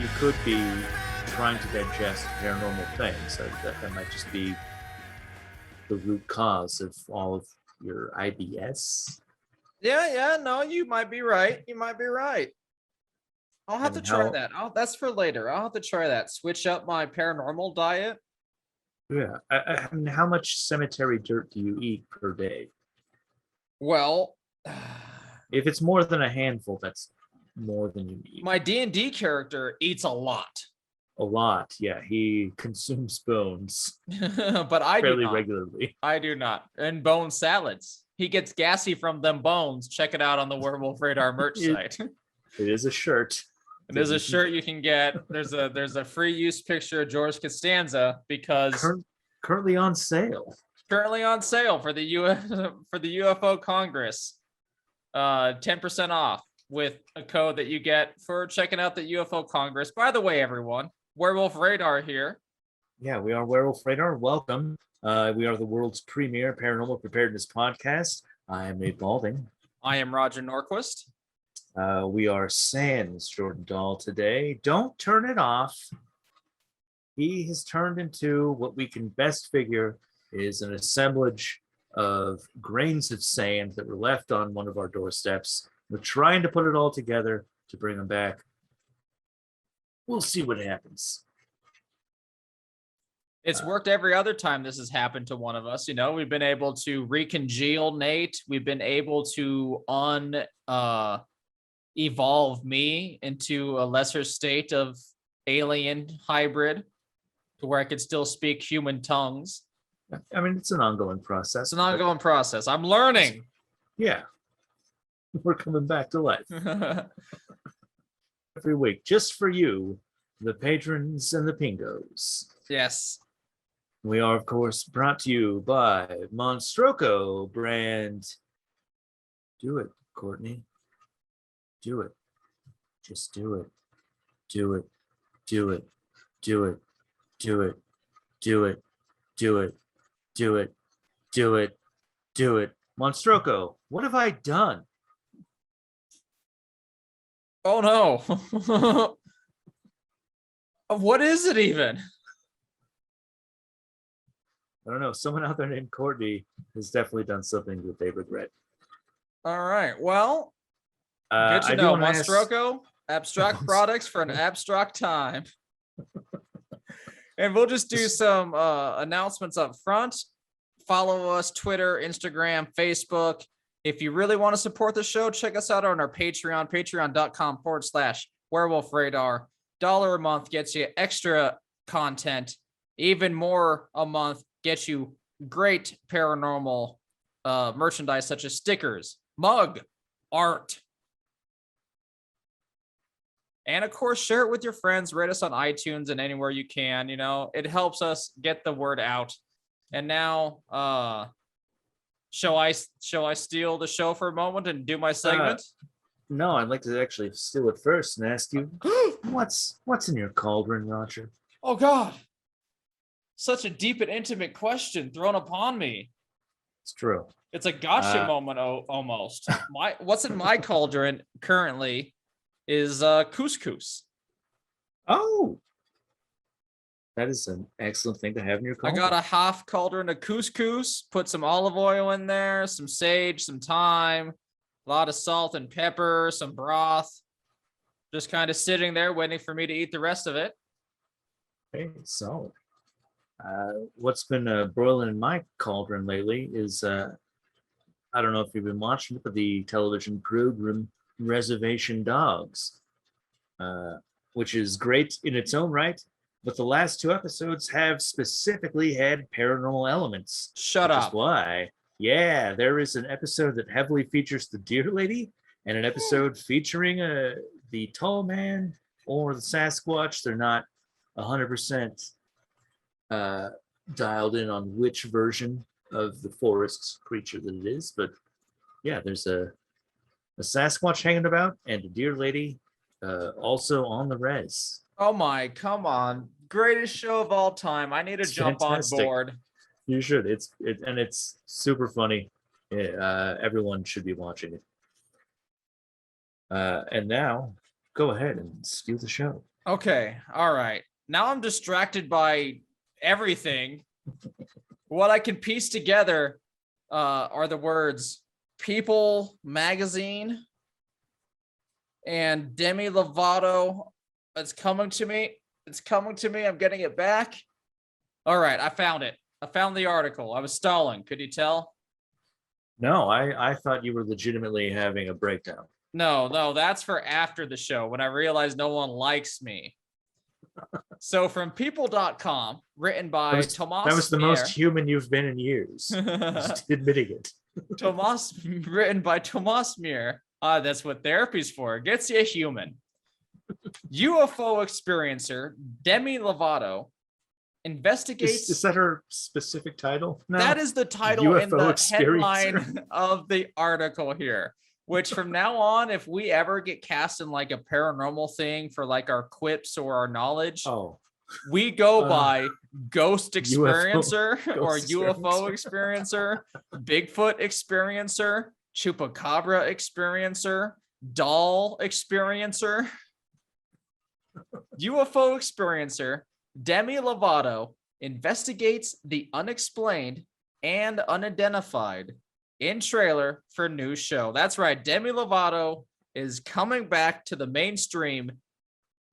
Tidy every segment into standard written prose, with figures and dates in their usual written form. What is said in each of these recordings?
you could be trying to digest paranormal things. That might just be the root cause of all of your IBS. Yeah, no, you might be right. You might be right. I'll have to try that. That's for later. I'll have to try that. Switch up my paranormal diet. Yeah. I mean, how much cemetery dirt do you eat per day? Well, if it's more than a handful, that's more than you need. My D&D character eats a lot. A lot, yeah. He consumes bones, but I do not. regularly. I do not. And bone salads. He gets gassy from them bones. Check it out on the Werewolf Radar merch site. It is a shirt. There's a shirt you can get. There's a free use picture of George Costanza because currently on sale. Currently on sale for the UFO Congress. 10% off with a code that you get for checking out the UFO Congress. By the way, everyone, Werewolf Radar here. Yeah, we are Werewolf Radar. Welcome. We are the world's premier paranormal preparedness podcast. I am Nate Balding. I am Roger Norquist. We are Sans Jordan Dahl today. Don't turn it off. He has turned into what we can best figure is an assemblage of grains of sand that were left on one of our doorsteps. We're trying to put it all together to bring them back. We'll see what happens. It's worked every other time this has happened to one of us. You know, we've been able to recongeal Nate. We've been able to evolve me into a lesser state of alien hybrid to where I could still speak human tongues. I mean, it's an ongoing process. It's an ongoing process. I'm learning. Yeah. We're coming back to life. Every week, just for you, the patrons and the pingos. Yes. We are, of course, brought to you by Monstroco brand. Do it, Courtney. Do it. Just do it. Do it. Do it. Do it. Do it. Do it. Do it. Do it. Do it. Do it. Monstroco, what have I done? Oh no. What is it even? I don't know. Someone out there named Courtney has definitely done something that they regret. All right. Well, good to know. Monstroco, abstract products for an abstract time. And we'll just do some announcements up front. Follow us, Twitter, Instagram, Facebook. If you really want to support the show, check us out on our Patreon, patreon.com/Werewolf Radar. $1 a month gets you extra content. Even more a month gets you great paranormal merchandise such as stickers, mug, art. And of course, share it with your friends. Rate us on iTunes and anywhere you can. You know, it helps us get the word out. And now, shall I steal the show for a moment and do my segment? No, I'd like to actually steal it first and ask you, what's in your cauldron, Roger? Oh God, such a deep and intimate question thrown upon me. It's true. It's a gotcha moment almost. What's in my cauldron currently is couscous. Oh, that is an excellent thing to have in your cauldron. I got a half cauldron of couscous, put some olive oil in there, some sage, some thyme, a lot of salt and pepper, some broth. Just kind of sitting there waiting for me to eat the rest of it. Okay, so what's been broiling in my cauldron lately is, I don't know if you've been watching it, but the television program Reservation Dogs, which is great in its own right. But the last 2 episodes have specifically had paranormal elements. Shut up. Which is why, yeah, there is an episode that heavily features the deer lady and an episode featuring the tall man or the Sasquatch. They're not 100% dialed in on which version of the forest creature that it is. But yeah, there's a Sasquatch hanging about and a deer lady also on the res. Oh my, come on. Greatest show of all time. I need to jump fantastic. On board. You should. It's super funny. Everyone should be watching it. And now go ahead and steal the show. Okay. All right. Now I'm distracted by everything. What I can piece together are the words People Magazine and Demi Lovato. It's coming to me. It's coming to me. I'm getting it back. All right. I found it. I found the article. I was stalling. Could you tell? No, I thought you were legitimately having a breakdown. No, that's for after the show when I realized no one likes me. So from people.com, written by Tomas. That was the most human you've been in years. Just admitting it. Written by Tomas Mir. That's what therapy's for. It gets you human. UFO experiencer Demi Lovato investigates. Is that her specific title? No. That is the title UFO in the headline of the article here. Which from now on, if we ever get cast in like a paranormal thing for like our quips or our knowledge, we go by ghost experiencer or UFO experiencer, Bigfoot experiencer, chupacabra experiencer, doll experiencer, UFO experiencer. Demi Lovato investigates the unexplained and unidentified in trailer for new show. That's right. Demi Lovato is coming back to the mainstream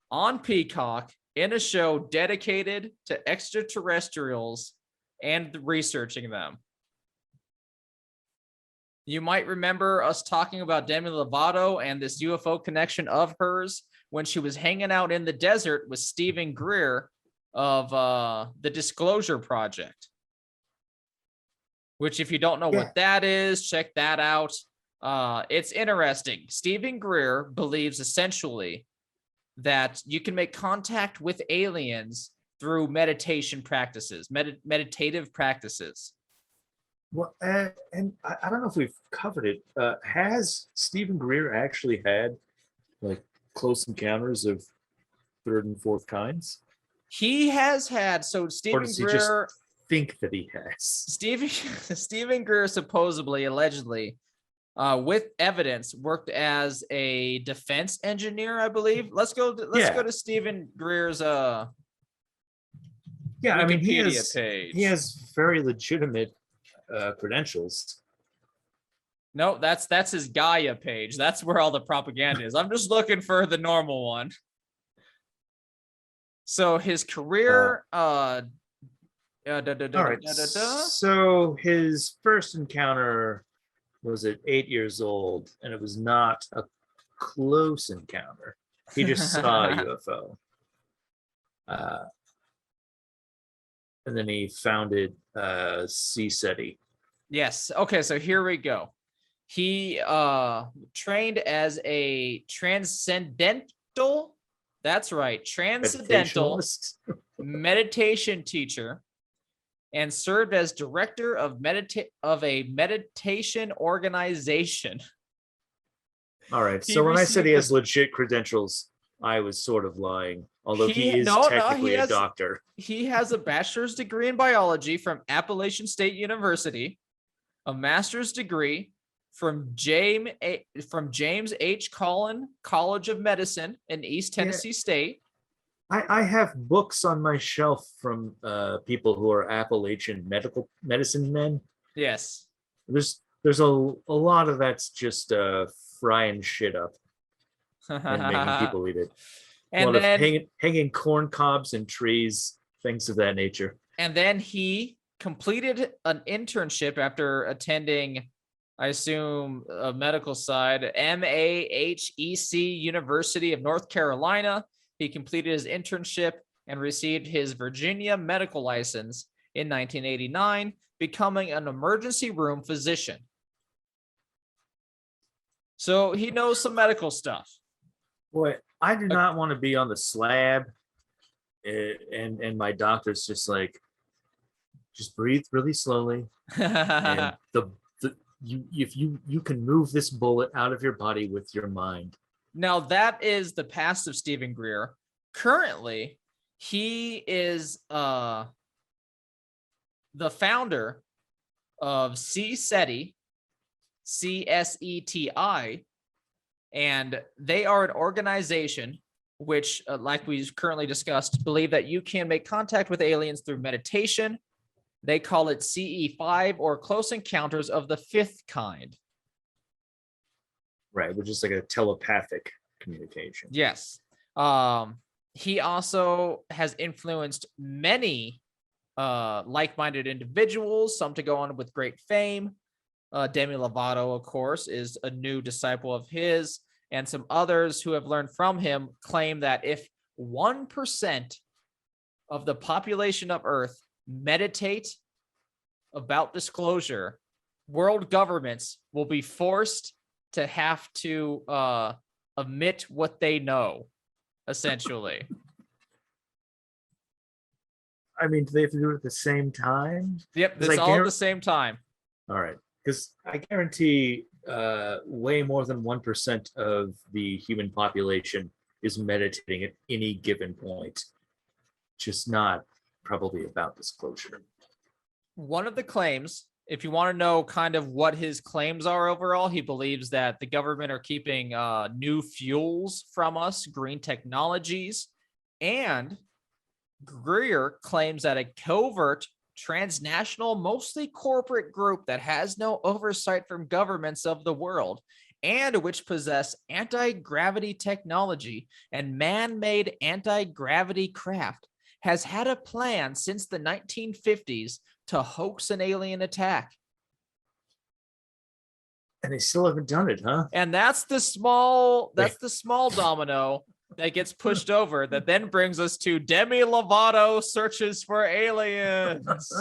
on Peacock in a show dedicated to extraterrestrials and researching them. You might remember us talking about Demi Lovato and this UFO connection of hers when she was hanging out in the desert with Stephen Greer of the Disclosure Project. Which, if you don't know what that is, check that out. It's interesting. Stephen Greer believes essentially that you can make contact with aliens through meditation practices, meditative practices. Well, and I don't know if we've covered it. Has Stephen Greer actually had like close encounters of third and fourth kinds? He has had. So Stephen Greer. Think that he has. Stephen Greer supposedly, allegedly, with evidence, worked as a defense engineer, I believe. Let's go to Stephen Greer's Wikipedia page. He has very legitimate credentials. No, that's his Gaia page. That's where all the propaganda is. I'm just looking for the normal one. So his career all right. So his first encounter was at 8 years old, and it was not a close encounter. He just saw a UFO. And then he founded CSETI. Yes. Okay, so here we go. He trained as a transcendental, that's right, transcendental meditation teacher, and served as director of a meditation organization. All right. So when I said he has legit credentials, I was sort of lying. Although he is technically a doctor. He has a bachelor's degree in biology from Appalachian State University, a master's degree from James H. Collin College of Medicine in East Tennessee State. I have books on my shelf from people who are Appalachian medicine men. Yes. There's a lot of that's just frying shit up and making people eat it. And then hanging corn cobs and trees, things of that nature. And then he completed an internship after attending, I assume, a medical side, MAHEC University of North Carolina. He completed his internship and received his Virginia medical license in 1989, becoming an emergency room physician. So he knows some medical stuff. Boy, I do not want to be on the slab, and my doctor's just like, just breathe really slowly. And if you can move this bullet out of your body with your mind. Now, that is the past of Stephen Greer. Currently, he is the founder of CSETI, CSETI, And they are an organization which, like we've currently discussed, believe that you can make contact with aliens through meditation. They call it CE5, or Close Encounters of the Fifth Kind. Right, which is like a telepathic communication. Yes. He also has influenced many like-minded individuals, some to go on with great fame. Demi Lovato, of course, is a new disciple of his, and some others who have learned from him claim that if 1% of the population of Earth meditate about disclosure, world governments will be forced to have to admit what they know, essentially. I mean, do they have to do it at the same time? Yep, it's all at the same time. All right, because I guarantee way more than 1% of the human population is meditating at any given point. Just not probably about disclosure. One of the claims, if you want to know kind of what his claims are overall, he believes that the government are keeping new fuels from us, green technologies, and Greer claims that a covert, transnational, mostly corporate group that has no oversight from governments of the world and which possess anti-gravity technology and man-made anti-gravity craft has had a plan since the 1950s to hoax an alien attack. And they still haven't done it, huh? And that's the small domino that gets pushed over, that then brings us to Demi Lovato searches for aliens.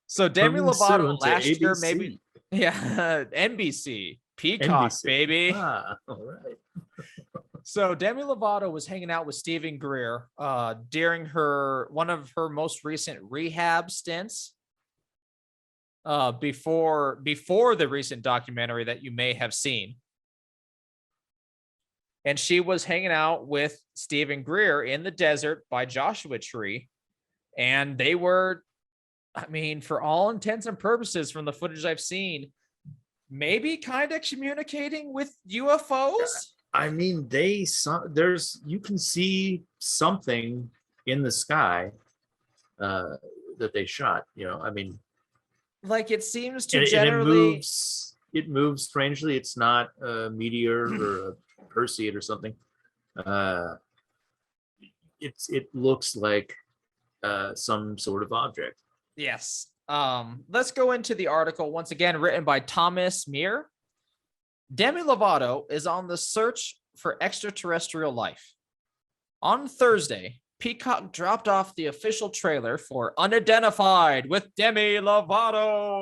So Demi Lovato last year, maybe, yeah, NBC, Peacock, NBC. Baby. Ah, all right. So Demi Lovato was hanging out with Stephen Greer during one of her most recent rehab stints. Before the recent documentary that you may have seen. And she was hanging out with Stephen Greer in the desert by Joshua Tree. And they were, I mean, for all intents and purposes, from the footage I've seen, maybe kind of communicating with UFOs. I mean, you can see something in the sky that they shot, I mean, like it seems to generally it moves strangely. It's not a meteor or a Perseid or something. It looks like some sort of object. Yes. Let's go into the article once again, written by Thomas Meir. Demi Lovato is on the search for extraterrestrial life. On Thursday, Peacock dropped off the official trailer for Unidentified with Demi Lovato,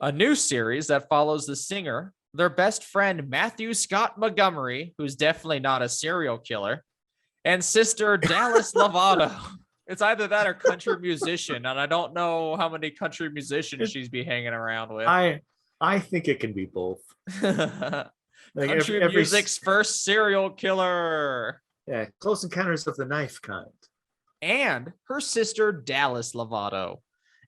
a new series that follows the singer, their best friend Matthew Scott Montgomery, who's definitely not a serial killer, and sister Dallas Lovato. It's either that or country musician, and I don't know how many country musicians she's be hanging around with. I think it can be both. Like country music's first serial killer. Yeah, Close Encounters of the Knife kind. And her sister Dallas Lovato,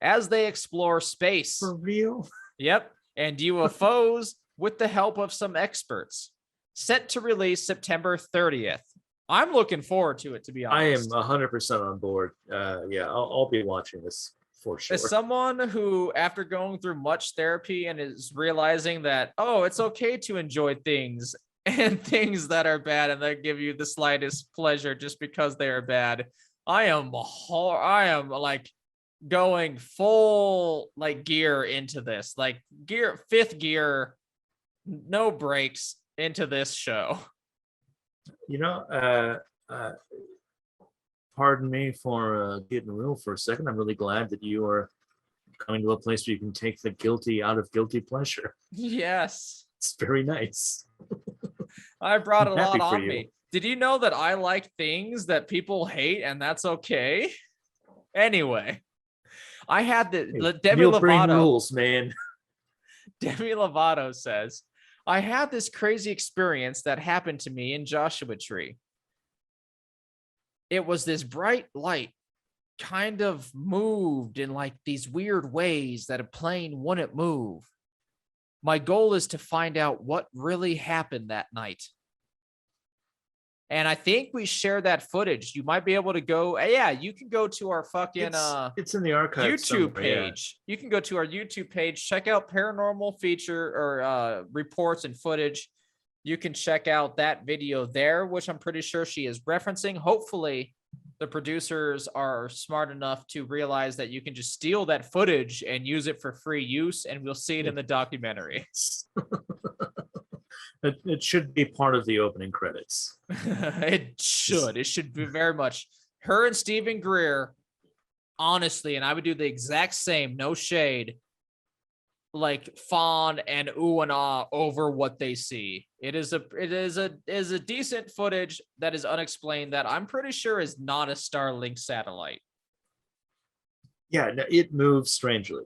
as they explore space. For real? Yep. And UFOs with the help of some experts. Set to release September 30th. I'm looking forward to it, to be honest. I am 100% on board. Yeah, I'll be watching this for sure. As someone who, after going through much therapy and is realizing that, it's okay to enjoy things and things that are bad and that give you the slightest pleasure just because they are bad, I am like going full like gear into this, like fifth gear, no brakes into this show. Pardon me for getting real for a second. I'm really glad that you are coming to a place where you can take the guilty out of guilty pleasure. Yes. It's very nice. I brought a lot on me. Did you know that I like things that people hate and that's okay? Anyway, I had Demi Lovato rules, man. Demi Lovato says, I had this crazy experience that happened to me in Joshua Tree. It was this bright light kind of moved in like these weird ways that a plane wouldn't move. My goal is to find out what really happened that night. And I think we share that footage. You might be able to go. Yeah, you can go to our fucking it's in the archives YouTube page. Yeah. You can go to our YouTube page, check out paranormal feature or reports and footage. You can check out that video there, which I'm pretty sure she is referencing. Hopefully, the producers are smart enough to realize that you can just steal that footage and use it for free use, and we'll see it in the documentary. It should be part of the opening credits. It should be very much. Her and Stephen Greer, honestly, and I would do the exact same, no shade, like fawn and ooh and ah over what they see. It is a decent footage that is unexplained that I'm pretty sure is not a Starlink satellite. Yeah, it moves strangely.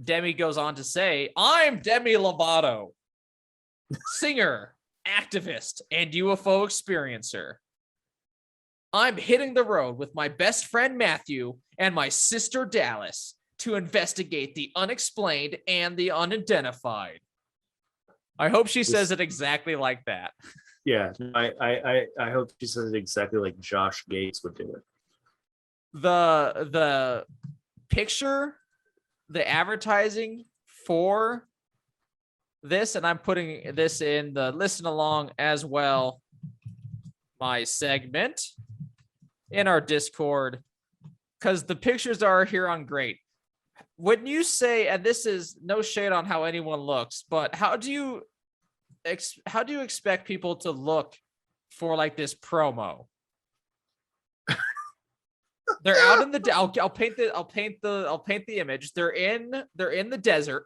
Demi goes on to say, I'm Demi Lovato, singer, activist, and UFO experiencer. I'm hitting the road with my best friend Matthew and my sister Dallas to investigate the unexplained and the unidentified. I hope she says it exactly like that. Yeah, I hope she says it exactly like Josh Gates would do it. The picture, the advertising for this, and I'm putting this in the listen along as well, my segment in our Discord, because the pictures are here on great. When you say, and this is no shade on how anyone looks, but how do you expect people to look for like this promo? They're out in the. I'll paint the image. They're in the desert.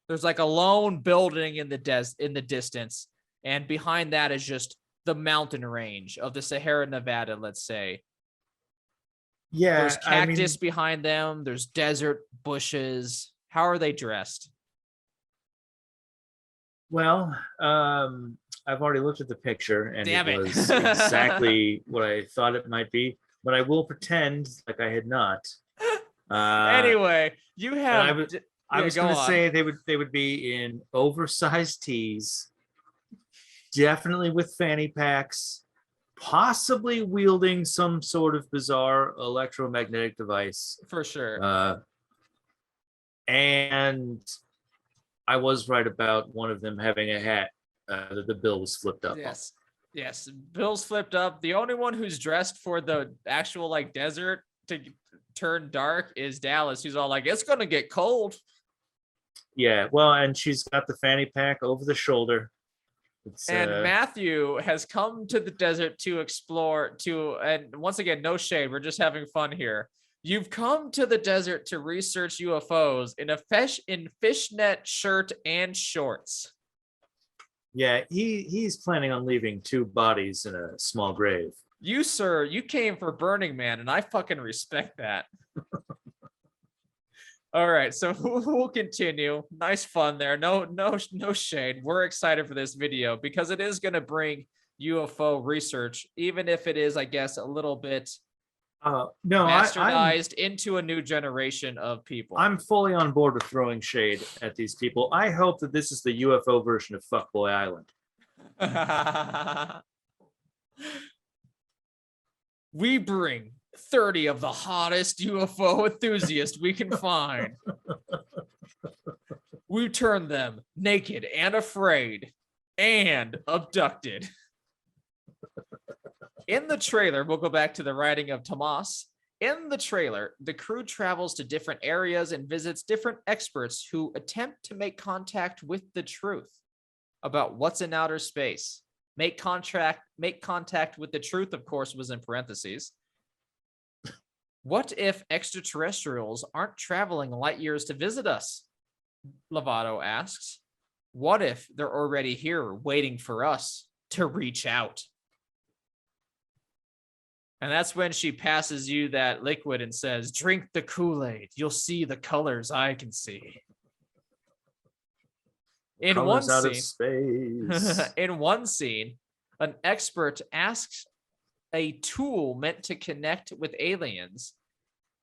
There's like a lone building in the distance, and behind that is just the mountain range of the Sahara Nevada, let's say. Yeah, there's cactus behind them. There's desert bushes. How are they dressed? Well, I've already looked at the picture, and it was exactly what I thought it might be. But I will pretend like I had not. Anyway, you have. I was going to say they would be in oversized tees, definitely with fanny packs, possibly wielding some sort of bizarre electromagnetic device. For sure. And I was right about one of them having a hat that the bill was flipped up. Yes. Yes. Bill's flipped up. The only one who's dressed for the actual like desert to turn dark is Dallas, who's all like, it's going to get cold. Yeah. Well, and she's got the fanny pack over the shoulder. And Matthew has come to the desert to explore and once again, no shade. We're just having fun here. You've come to the desert to research UFOs in fishnet shirt and shorts. Yeah, he's planning on leaving 2 bodies in a small grave. You, sir, you came for Burning Man, and I fucking respect that. All right, so we'll continue. Nice fun there. No shade. We're excited for this video because it is going to bring UFO research, even if it is, I guess, a little bit bastardized into a new generation of people. I'm fully on board with throwing shade at these people. I hope that this is the UFO version of Fuckboy Island. We bring 30 of the hottest UFO enthusiasts we can find. We turn them naked and afraid and abducted. In the trailer, we'll go back to the writing of Tomas. In the trailer, the crew travels to different areas and visits different experts who attempt to make contact with the truth about what's in outer space. Make contact with the truth, of course, was in parentheses. What if extraterrestrials aren't traveling light years to visit us? Lovato asks. What if they're already here waiting for us to reach out? And that's when she passes you that liquid and says, drink the Kool-Aid. You'll see the colors I can see. In one scene, an expert asks a tool meant to connect with aliens,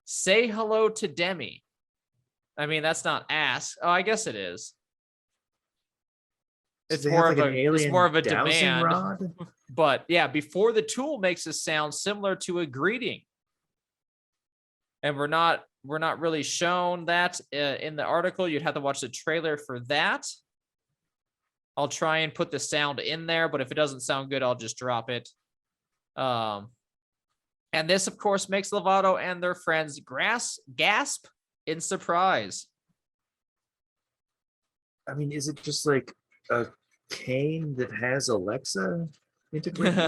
say hello to Demi. I mean, that's not ask. Oh, I guess it is. It's more of a dowsing demand. rod? But yeah, before the tool makes a sound similar to a greeting. And we're not really shown that in the article. You'd have to watch the trailer for that. I'll try and put the sound in there, but if it doesn't sound good, I'll just drop it. And this, of course, makes Lovato and their friends gasp in surprise. I mean, is it just like a cane that has Alexa integrated?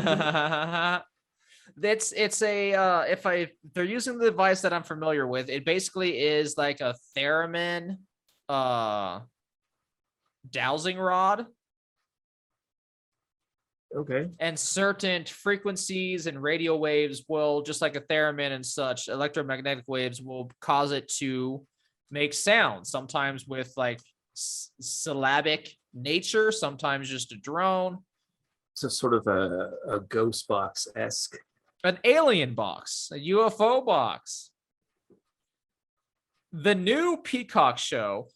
If they're using the device that I'm familiar with, it basically is like a theremin dowsing rod. Okay. And certain frequencies and radio waves will, just like a theremin and such, electromagnetic waves will cause it to make sound, sometimes with like syllabic nature, sometimes just a drone. So sort of a ghost box-esque. An alien box, a UFO box. The new Peacock show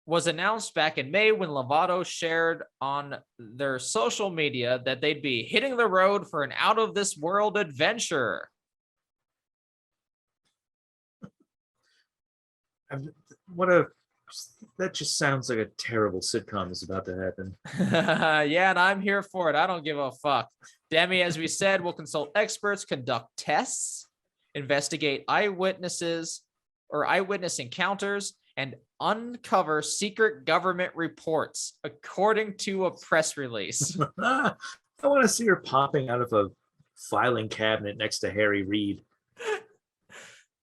was announced back in May when Lovato shared on their social media that they'd be hitting the road for an out-of-this-world adventure. That just sounds like a terrible sitcom is about to happen. Yeah, and I'm here for it. I don't give a fuck. Demi, as we said, will consult experts, conduct tests, investigate eyewitness encounters, and uncover secret government reports, according to a press release. I want to see her popping out of a filing cabinet next to Harry Reid.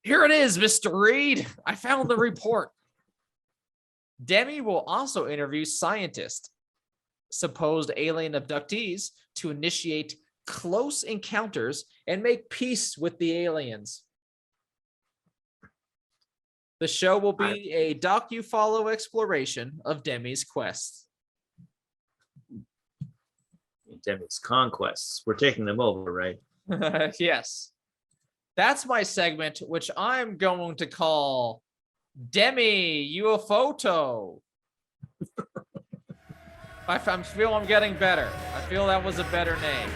Here it is, Mr. Reid. I found the report. Demi will also interview scientists, supposed alien abductees, to initiate close encounters and make peace with the aliens. The show will be a docu-follow exploration of Demi's quest. Demi's conquests. We're taking them over, right? Yes. That's my segment, which I'm going to call Demi UFOto. I feel I'm getting better. I feel that was a better name.